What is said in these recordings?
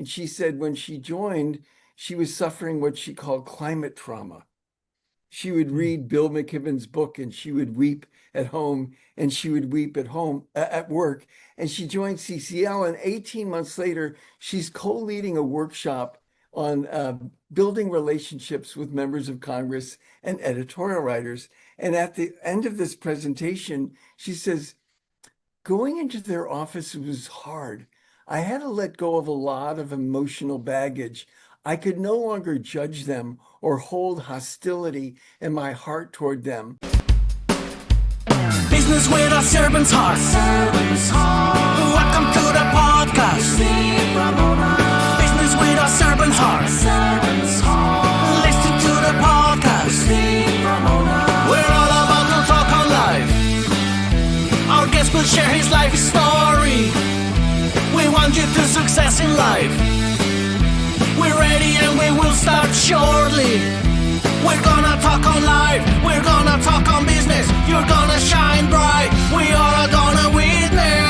And she said when she joined, she was suffering what she called climate trauma. She would read Bill McKibben's book and she would weep at home and she would weep at home at work. And she joined CCL, and 18 months later, she's co-leading a workshop on building relationships with members of Congress and editorial writers. And at the end of this presentation, she says, going into their office was hard. I had to let go of a lot of emotional baggage. I could no longer judge them or hold hostility in my heart toward them. Business with a servant's heart. Welcome to the podcast. Business with a servant's heart. Listen to the podcast. We're all about to talk on life. Our guest will share his life story. We want you to success in life. We're ready and we will start shortly. We're gonna talk on life. We're gonna talk on business. You're gonna shine bright. We are gonna witness.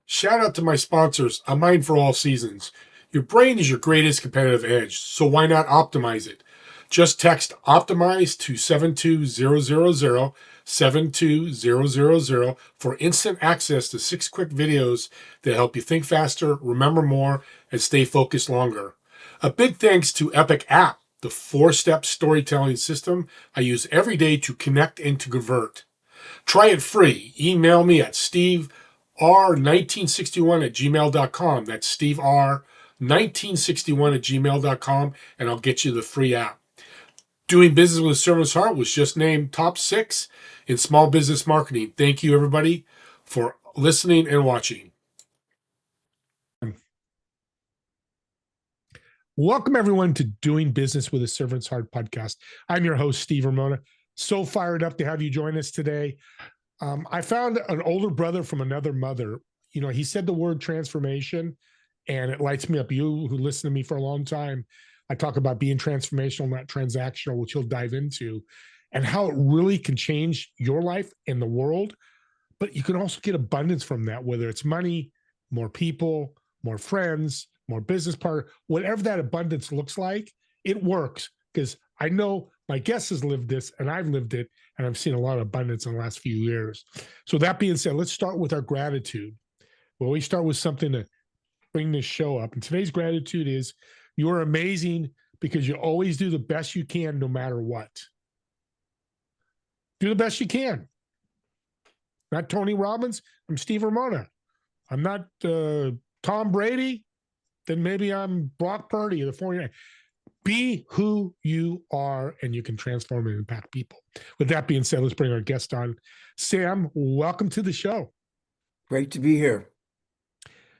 Shout out to my sponsors, A Mind for All Seasons. Your brain is your greatest competitive edge, so why not optimize it? Just text optimize to 72000, 72000 for instant access to 6 quick videos that help you think faster, remember more, and stay focused longer. A big thanks to Epic App, the 4-step storytelling system I use every day to connect and to convert. Try it free. Email me at stever1961@gmail.com. That's stevr1961@gmail.com, and I'll get you the free app. Doing Business with a Servant's Heart was just named top 6 in small business marketing. Thank you, everybody, for listening and watching. Welcome, everyone, to Doing Business with a Servant's Heart podcast. I'm your host, Steve Ramona. So fired up to have you join us today. I found an older brother from another mother. You know, he said the word transformation, and it lights me up. You who listen to me for a long time, I talk about being transformational, not transactional, which he'll dive into, and how it really can change your life and the world. But you can also get abundance from that, whether it's money, more people, more friends, more business partner, whatever that abundance looks like, it works, because I know my guest has lived this and I've lived it, and I've seen a lot of abundance in the last few years. So that being said, let's start with our gratitude. Well, we start with something to bring this show up. And today's gratitude is you're amazing because you always do the best you can no matter what. Do the best you can. Not Tony Robbins. I'm Steve Ramona. I'm not Tom Brady. Then maybe I'm Brock Purdy of the 49ers. Be who you are, and you can transform and impact people. With that being said, let's bring our guest on. Sam, welcome to the show. Great to be here.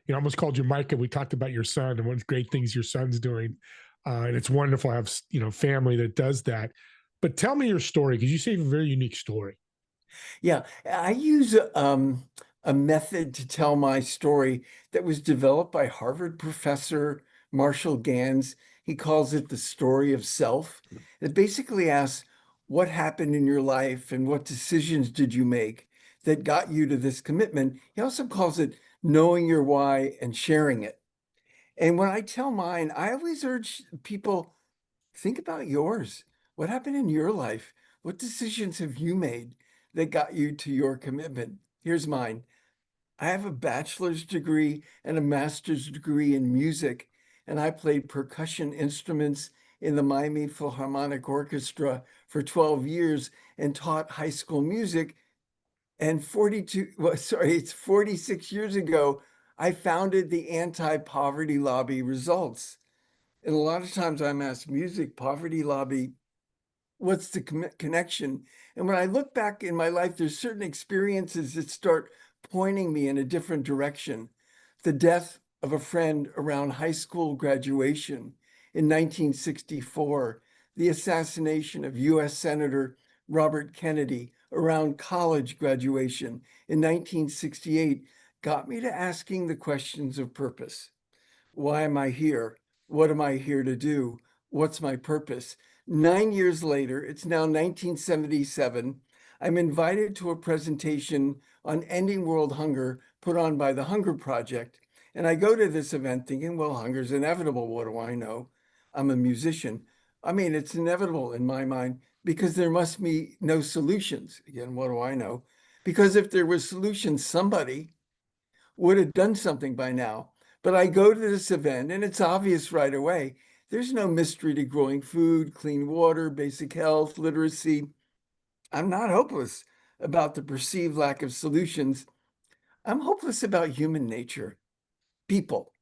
You know, I almost called you Micah. We talked about your son and what great things your son's doing. And it's wonderful to have, you know, family that does that. But tell me your story, because you say you have a very unique story. Yeah, I use a method to tell my story that was developed by Harvard professor Marshall Gans. He calls it the story of self. It basically asks, what happened in your life and what decisions did you make that got you to this commitment? He also calls it knowing your why and sharing it. And when I tell mine, I always urge people, think about yours. What happened in your life? What decisions have you made that got you to your commitment? Here's mine. I have a bachelor's degree and a master's degree in music, and I played percussion instruments in the Miami Philharmonic Orchestra for 12 years and taught high school music. And 46 years ago, I founded the Anti-Poverty Lobby Results. And a lot of times I'm asked, music, poverty lobby, what's the connection? And when I look back in my life, there's certain experiences that start pointing me in a different direction. The death of a friend around high school graduation in 1964, the assassination of US Senator Robert Kennedy around college graduation in 1968 got me to asking the questions of purpose. Why am I here? What am I here to do? What's my purpose? 9 years later, it's now 1977, I'm invited to a presentation on ending world hunger put on by the Hunger Project. And I go to this event thinking, well, hunger's inevitable. What do I know? I'm a musician. I mean, it's inevitable in my mind because there must be no solutions. Again, what do I know? Because if there was solutions, somebody would have done something by now. But I go to this event and it's obvious right away. There's no mystery to growing food, clean water, basic health, literacy. I'm not hopeless about the perceived lack of solutions. I'm hopeless about human nature, people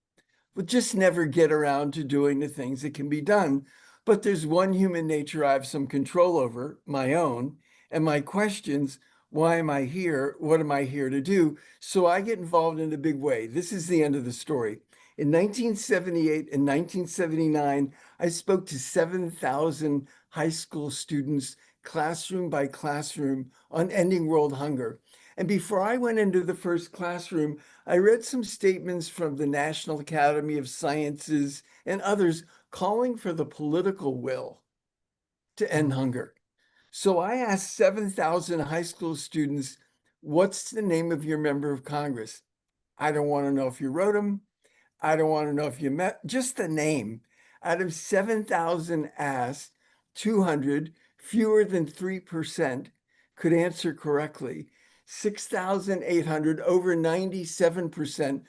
will just never get around to doing the things that can be done. But there's one human nature I have some control over, my own, and my questions. Why am I here? What am I here to do? So I get involved in a big way. This is the end of the story. In 1978 and 1979, I spoke to 7,000 high school students, classroom by classroom, on ending world hunger. And before I went into the first classroom, I read some statements from the National Academy of Sciences and others calling for the political will to end hunger. So I asked 7,000 high school students, what's the name of your member of Congress? I don't want to know if you wrote them. I don't want to know if you met, just the name. Out of 7,000 asked, 200, fewer than 3%, could answer correctly. 6,800, over 97%,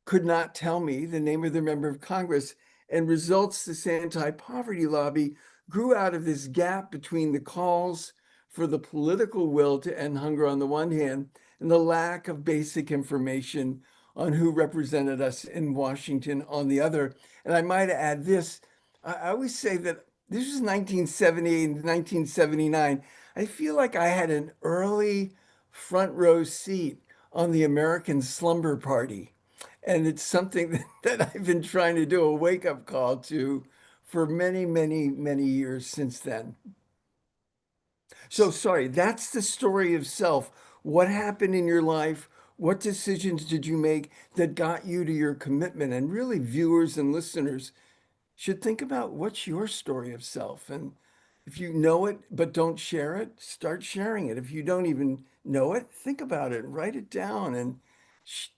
could not tell me the name of their member of Congress. And results, this anti-poverty lobby grew out of this gap between the calls for the political will to end hunger on the one hand and the lack of basic information on who represented us in Washington on the other. And I might add this, I always say that this was 1978 and 1979. I feel like I had an early front row seat on the American Slumber Party. And it's something that I've been trying to do a wake up call to for many, many, many years since then. So, sorry, that's the story of self. What happened in your life? What decisions did you make that got you to your commitment? And really, viewers and listeners should think about what's your story of self. And if you know it but don't share it, start sharing it. If you don't even know it, think about it, write it down, and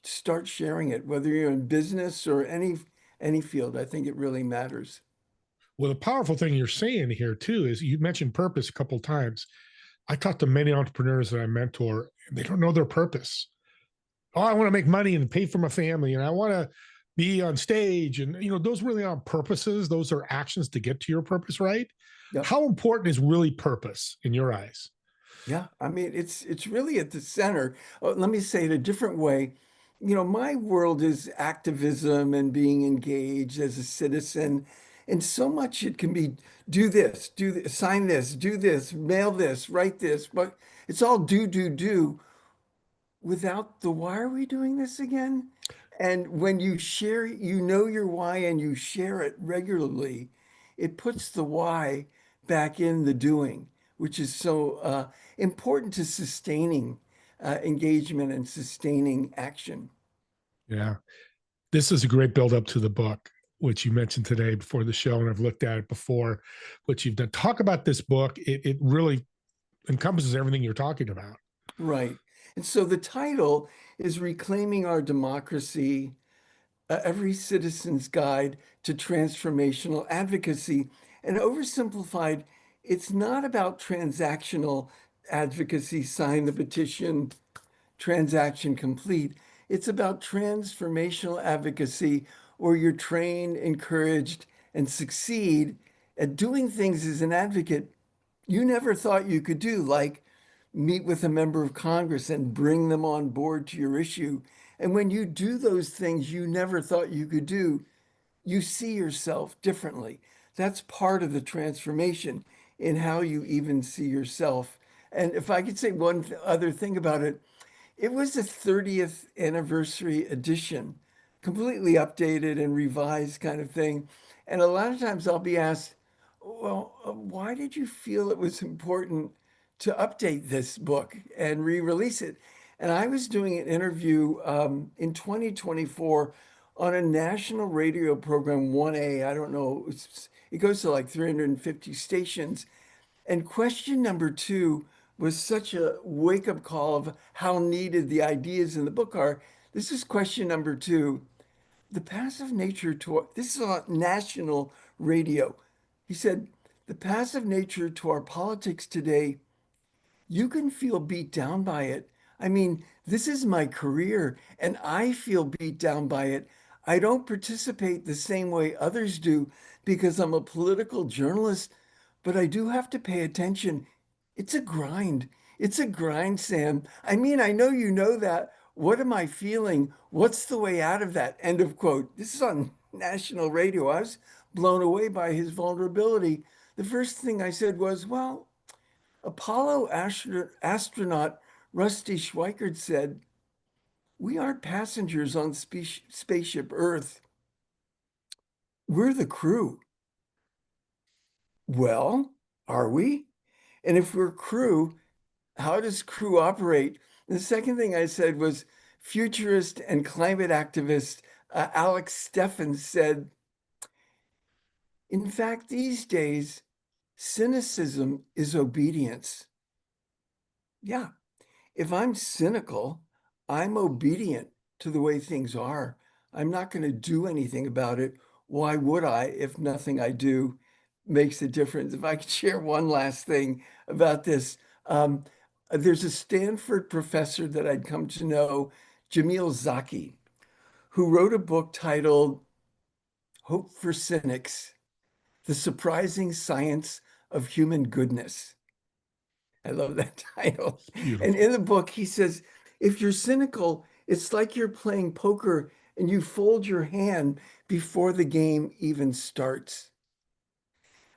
start sharing it. Whether you're in business or any field, I think it really matters. Well, the powerful thing you're saying here too is you mentioned purpose a couple of times. I talk to many entrepreneurs that I mentor, and they don't know their purpose. Oh, I want to make money and pay for my family, and I want to be on stage. And those really aren't purposes; those are actions to get to your purpose, right? Yep. How important is really purpose in your eyes? Yeah, I mean, it's really at the center. Let me say it a different way. My world is activism and being engaged as a citizen, and so much it can be do this, sign this, do this, mail this, write this, but it's all do without the why are we doing this again? And when you share, your why and you share it regularly, it puts the why back in the doing, which is so important to sustaining engagement and sustaining action. Yeah, this is a great build up to the book, which you mentioned today before the show, and I've looked at it before. What you've done, talk about this book. It really encompasses everything you're talking about. Right. And so the title is Reclaiming Our Democracy, Every Citizen's Guide to Transformational Advocacy. And oversimplified, it's not about transactional advocacy, sign the petition, transaction complete. It's about transformational advocacy where you're trained, encouraged, and succeed at doing things as an advocate you never thought you could do, like meet with a member of Congress and bring them on board to your issue. And when you do those things you never thought you could do, you see yourself differently. That's part of the transformation in how you even see yourself. And if I could say one other thing about it, it was the 30th anniversary edition, completely updated and revised kind of thing. And a lot of times I'll be asked, well, why did you feel it was important to update this book and re-release it? And I was doing an interview in 2024 on a national radio program, 1A. I don't know, it goes to like 350 stations. And question number two was such a wake up call of how needed the ideas in the book are. This is question number two. the passive nature to this is on national radio. He said, the passive nature to our politics today, you can feel beat down by it. I mean, this is my career and I feel beat down by it. I don't participate the same way others do because I'm a political journalist, but I do have to pay attention. It's a grind. It's a grind, Sam. I mean, I know you know that. What am I feeling? What's the way out of that? End of quote. This is on national radio. I was blown away by his vulnerability. The first thing I said was, well, astronaut Rusty Schweickart said, we aren't passengers on spaceship Earth. We're the crew. Well, are we? And if we're crew, how does crew operate? The second thing I said was futurist and climate activist Alex Steffen said, in fact, these days, cynicism is obedience. Yeah, if I'm cynical, I'm obedient to the way things are. I'm not going to do anything about it. Why would I if nothing I do makes a difference? If I could share one last thing about this, there's a Stanford professor that I'd come to know, Jamil Zaki, who wrote a book titled Hope for Cynics, The Surprising Science of Human Goodness. I love that title. Beautiful. And in the book, he says, if you're cynical, it's like you're playing poker and you fold your hand before the game even starts.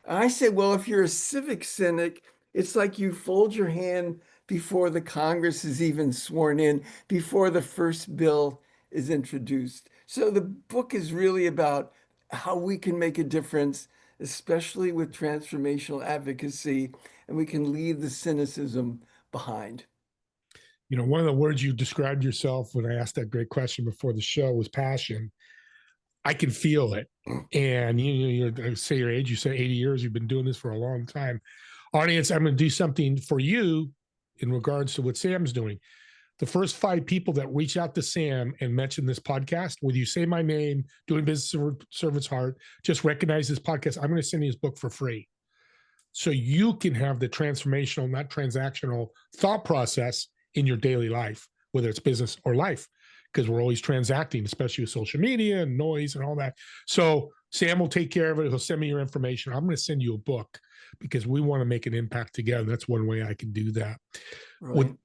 I say, well, if you're a civic cynic, it's like you fold your hand before the Congress is even sworn in, before the first bill is introduced. So the book is really about how we can make a difference, especially with transformational advocacy, and we can leave the cynicism behind. You know, one of the words you described yourself when I asked that great question before the show was passion. I can feel it. And you say your age, you say 80 years, you've been doing this for a long time. Audience, I'm going to do something for you in regards to what Sam's doing. The first 5 people that reach out to Sam and mention this podcast, whether you say my name, doing business with Servant's Heart, just recognize this podcast, I'm going to send you his book for free. So you can have the transformational, not transactional thought process in your daily life, whether it's business or life, because we're always transacting, especially with social media and noise and all that. So Sam will take care of it. He'll send me your information. I'm going to send you a book because we want to make an impact together. That's one way I can do that. Right.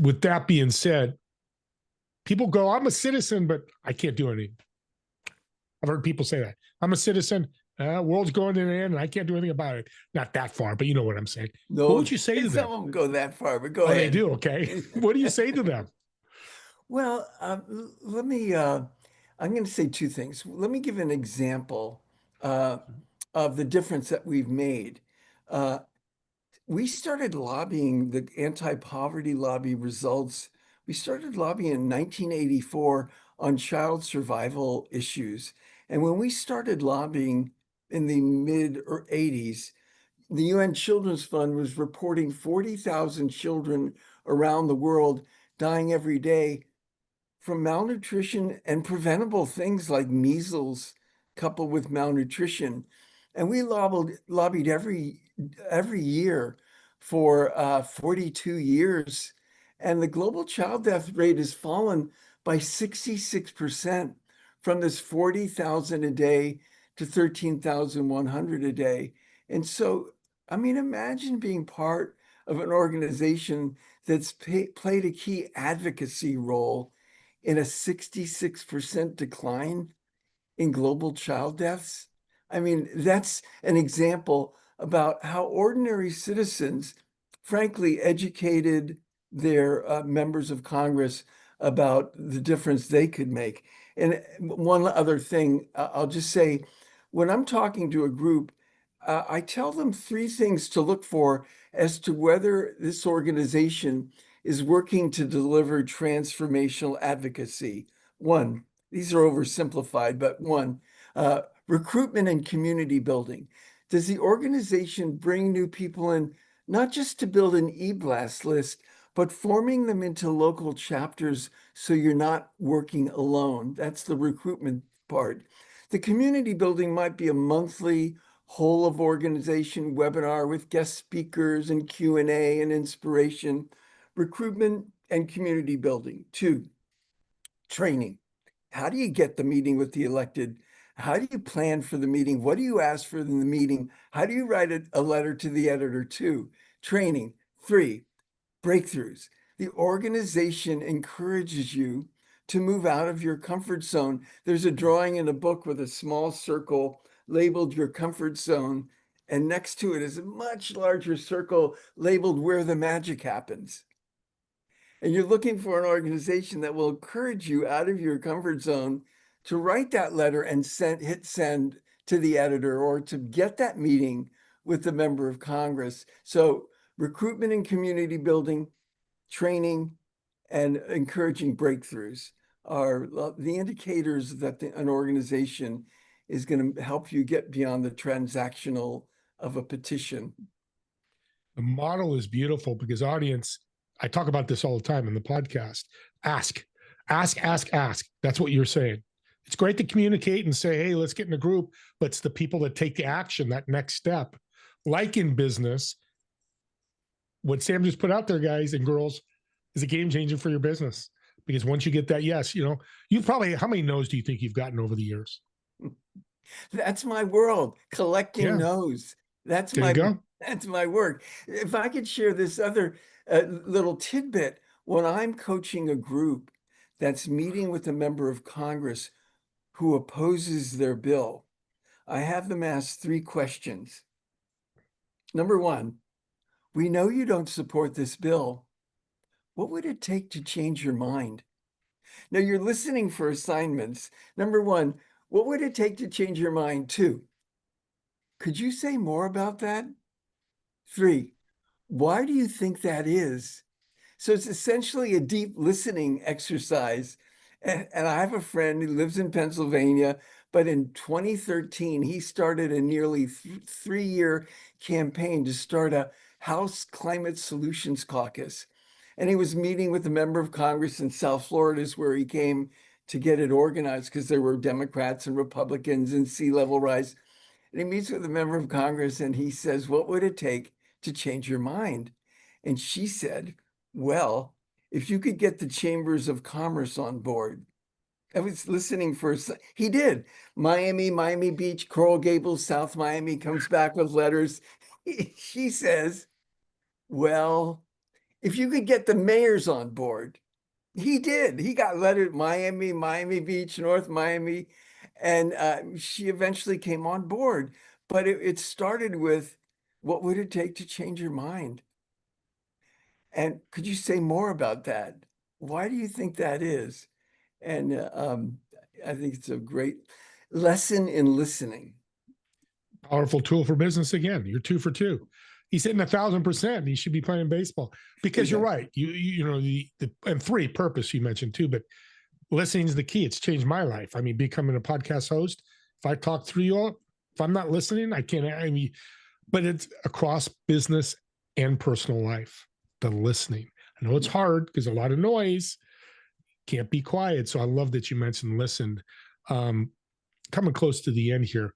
With that being said, people go, I'm a citizen, but I can't do anything. I've heard people say that. I'm a citizen. World's going to an end and I can't do anything about it. Not that far, but you know what I'm saying. No, what would you say to them? Some of them go that far, but go ahead. They do, okay. What do you say to them? Well, let me, I'm going to say 2 things. Let me give an example of the difference that we've made. We started lobbying the anti-poverty lobby results. We started lobbying in 1984 on child survival issues. And when we started lobbying in the mid or 80s, the UN Children's Fund was reporting 40,000 children around the world dying every day from malnutrition and preventable things like measles coupled with malnutrition. And we lobbied every year for 42 years. And the global child death rate has fallen by 66% from this 40,000 a day to 13,100 a day. And so, I mean, imagine being part of an organization that's played a key advocacy role in a 66% decline in global child deaths. I mean, that's an example about how ordinary citizens, frankly, educated their members of Congress about the difference they could make. And one other thing, I'll just say, when I'm talking to a group, I tell them 3 things to look for as to whether this organization is working to deliver transformational advocacy. 1, these are oversimplified, but 1, recruitment and community building. Does the organization bring new people in, not just to build an e-blast list, but forming them into local chapters so you're not working alone. That's the recruitment part. The community building might be a monthly whole of organization webinar with guest speakers and Q&A and inspiration. Recruitment and community building. 2, training. How do you get the meeting with the elected? How do you plan for the meeting? What do you ask for in the meeting? How do you write a letter to the editor? 2, training. 3, breakthroughs. The organization encourages you to move out of your comfort zone. There's a drawing in a book with a small circle labeled your comfort zone, and next to it is a much larger circle labeled where the magic happens. And you're looking for an organization that will encourage you out of your comfort zone to write that letter and hit send to the editor, or to get that meeting with the member of Congress. So recruitment and community building, training, and encouraging breakthroughs are the indicators that an organization is going to help you get beyond the transactional of a petition. The model is beautiful because, audience, I talk about this all the time in the podcast. Ask. That's what you're saying. It's great to communicate and say, hey, let's get in a group, but it's the people that take the action, that next step. Like in business, what Sam just put out there, guys and girls, is a game changer for your business. Because once you get that yes, you probably, how many no's do you think you've gotten over the years? That's my world, collecting no's. That's there you go. That's my work. If I could share this other little tidbit, when I'm coaching a group that's meeting with a member of Congress who opposes their bill, I have them ask 3 questions. Number 1, we know you don't support this bill. What would it take to change your mind? Now you're listening for assignments. Number 1, what would it take to change your mind? 2, could you say more about that? 3, why do you think that is? So it's essentially a deep listening exercise. And I have a friend who lives in Pennsylvania, but in 2013, he started a nearly 3-year campaign to start a House Climate Solutions Caucus. And he was meeting with a member of Congress in South Florida, is where he came to get it organized, because there were Democrats and Republicans and sea level rise. And he meets with a member of Congress and he says, what would it take to change your mind? And she said, well, if you could get the chambers of commerce on board. I was listening for, he did. Miami Beach, Coral Gables, South Miami, comes back with letters. She says, well, if you could get the mayors on board. He did. He got letters, Miami Beach, North Miami, and she eventually came on board. But it started with, what would it take to change your mind? And could you say more about that? Why do you think that is? And I think it's a great lesson in listening. Powerful tool for business again. You're 2 for 2. He's hitting 1,000%. He should be playing baseball, because you're right. You know, and 3, purpose you mentioned too, but listening is the key. It's changed my life. I mean, becoming a podcast host, if I talk through you all, if I'm not listening, I can't, but it's across business and personal life, the listening. I know it's hard because a lot of noise, can't be quiet. So I love that you mentioned listened. Coming close to the end here,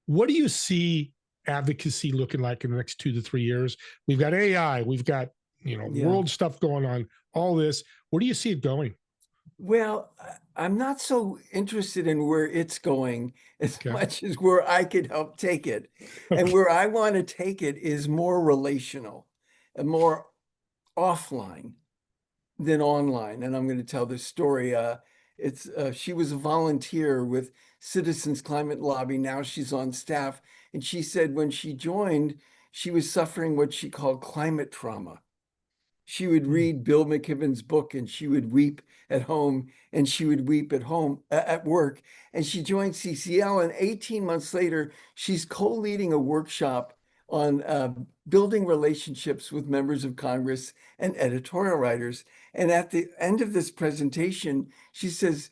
what do you see advocacy looking like in the next 2 to 3 years? We've got AI, we've got, world stuff going on, all this. Where do you see it going? Well, I'm not so interested in where it's going as much as where I could help take it. And where I want to take it is more relational and more offline than online. And I'm going to tell this story. She was a volunteer with Citizens Climate Lobby. Now she's on staff. And she said when she joined, she was suffering what she called climate trauma. She would read Bill McKibben's book and she would weep at home, and she would weep at home at work. And she joined CCL, and 18 months later, she's co-leading a workshop on building relationships with members of Congress and editorial writers. And at the end of this presentation, she says,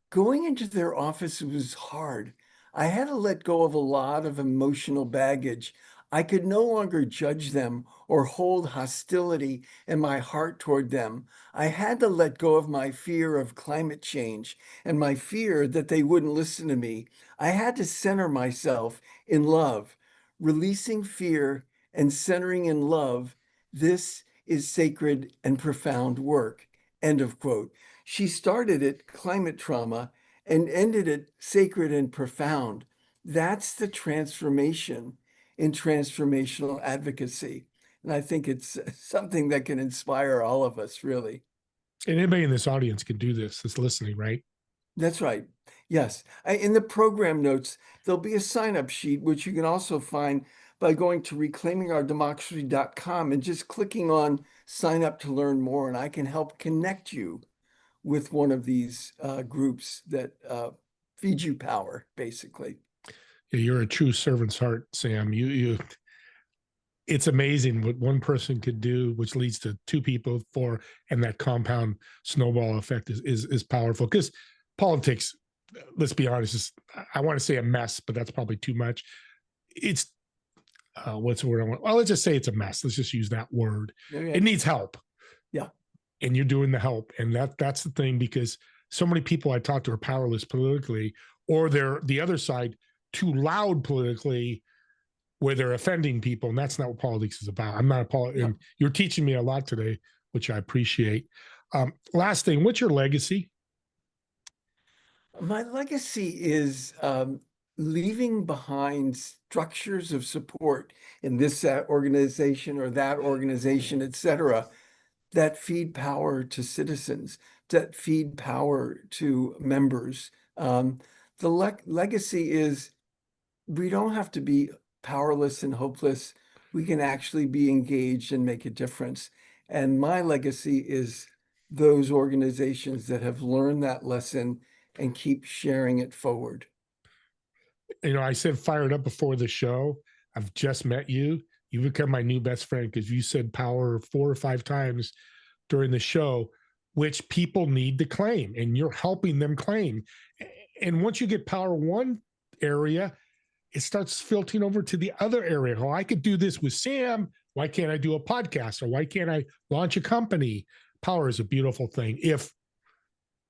going into their office was hard. I had to let go of a lot of emotional baggage. I could no longer judge them or hold hostility in my heart toward them. I had to let go of my fear of climate change and my fear that they wouldn't listen to me. I had to center myself in love, releasing fear and centering in love. This is sacred and profound work. End of quote. She started it climate trauma and ended it sacred and profound. That's the transformation in transformational advocacy. And I think it's something that can inspire all of us, really. And anybody in this audience can do this, that's listening, right? That's right. Yes. In the program notes, there'll be a sign up sheet, which you can also find by going to reclaimingourdemocracy.com and just clicking on sign up to learn more. And I can help connect you with one of these groups that feed you power, basically. Yeah, you're a true servant's heart, Sam. It's amazing what one person could do, which leads to two people, four, and that compound snowball effect is powerful. Because politics, let's be honest, is, I want to say a mess, but that's probably too much. It's what's the word I want? Well, let's just say it's a mess. Let's just use that word. Okay. It needs help. Yeah. And you're doing the help. And that's the thing, because so many people I talk to are powerless politically, or they're the other side, too loud politically, where they're offending people. And that's not what politics is about. I'm not a politician. Yeah. You're teaching me a lot today, which I appreciate. Last thing, what's your legacy? My legacy is leaving behind structures of support in this organization or that organization, et cetera, that feed power to citizens, that feed power to members. The legacy is we don't have to be powerless and hopeless. We can actually be engaged and make a difference. And my legacy is those organizations that have learned that lesson and keep sharing it forward. You know, I said fired up before the show. I've just met you. You become my new best friend because you said power 4 or 5 times during the show, which people need to claim, and you're helping them claim. And once you get power one area, it starts filtering over to the other area. Oh, I could do this with Sam. Why can't I do a podcast? Or why can't I launch a company? Power is a beautiful thing if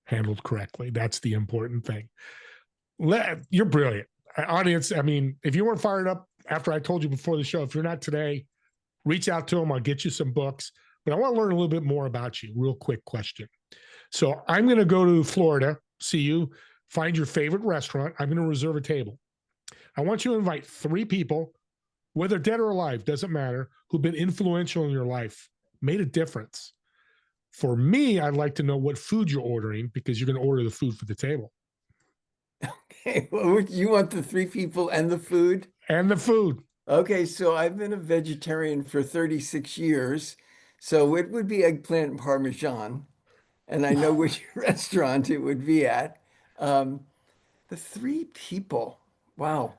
handled correctly. That's the important thing. You're brilliant. Audience, I mean, if you weren't fired up after I told you before the show, if you're not today, reach out to them. I'll get you some books. But I want to learn a little bit more about you. Real quick question. So I'm going to go to Florida, see you, find your favorite restaurant. I'm going to reserve a table. I want you to invite 3 people, whether dead or alive, doesn't matter, who've been influential in your life, made a difference. For me, I'd like to know what food you're ordering, because you're going to order the food for the table. Okay, well, you want the 3 people and the food? And the food. Okay, so I've been a vegetarian for 36 years, so it would be eggplant and parmesan, and I know which restaurant it would be at. The 3 people, wow.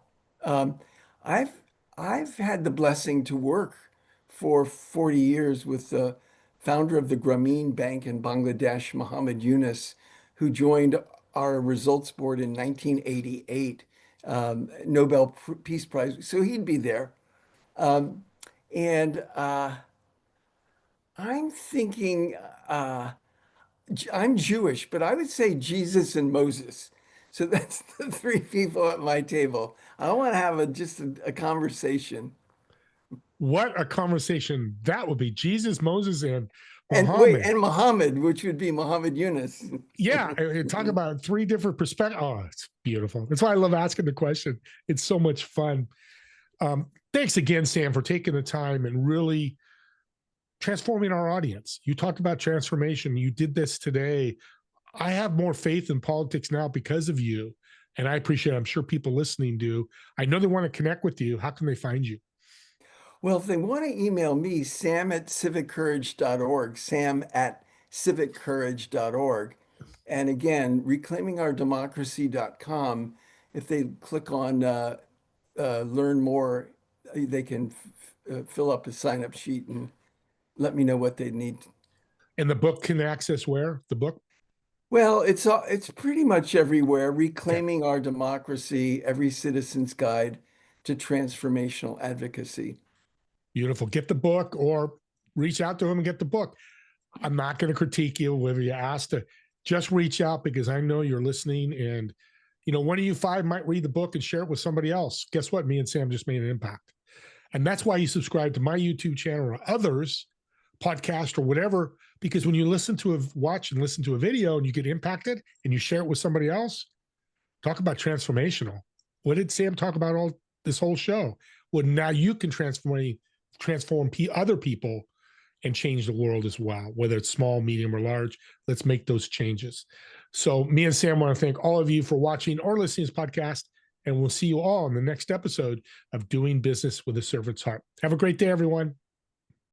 Um, I've I've had the blessing to work for 40 years with the founder of the Grameen Bank in Bangladesh, Mohammed Yunus, who joined our results board in 1988, Nobel Peace Prize. So he'd be there. Um, and I'm thinking, I'm Jewish, but I would say Jesus and Moses. So that's the 3 people at my table. I want to have just a conversation. What a conversation that would be. Jesus, Moses, and And wait, Muhammad. and Muhammad, which would be Muhammad Yunus. Yeah, and talk about 3 different perspectives. Oh, it's beautiful. That's why I love asking the question. It's so much fun. Thanks again, Sam, for taking the time and really transforming our audience. You talked about transformation. You did this today. I have more faith in politics now because of you, and I appreciate it. I'm sure people listening do. I know they want to connect with you. How can they find you? Well, if they want to email me, sam@civiccourage.org, sam@civiccourage.org. And again, reclaimingourdemocracy.com. If they click on learn more, they can fill up a sign up sheet and let me know what they need. And the book can access where? The book? Well, it's pretty much everywhere. Reclaiming Our Democracy, Every Citizen's Guide. to transformational advocacy. Beautiful. Get the book or reach out to him and get the book. I'm not going to critique you whether you asked to just reach out, because I know you're listening, and one of you five might read the book and share it with somebody else. Guess what? Me and Sam just made an impact. And that's why you subscribe to my YouTube channel or others, podcast or whatever, because when you watch and listen to a video and you get impacted and you share it with somebody else, talk about transformational. What did Sam talk about this whole show? Well, now you can transform other people and change the world as well, whether it's small, medium, or large. Let's make those changes. So me and Sam want to thank all of you for watching or listening to this podcast, and we'll see you all in the next episode of Doing Business with a Servant's Heart. Have a great day, everyone.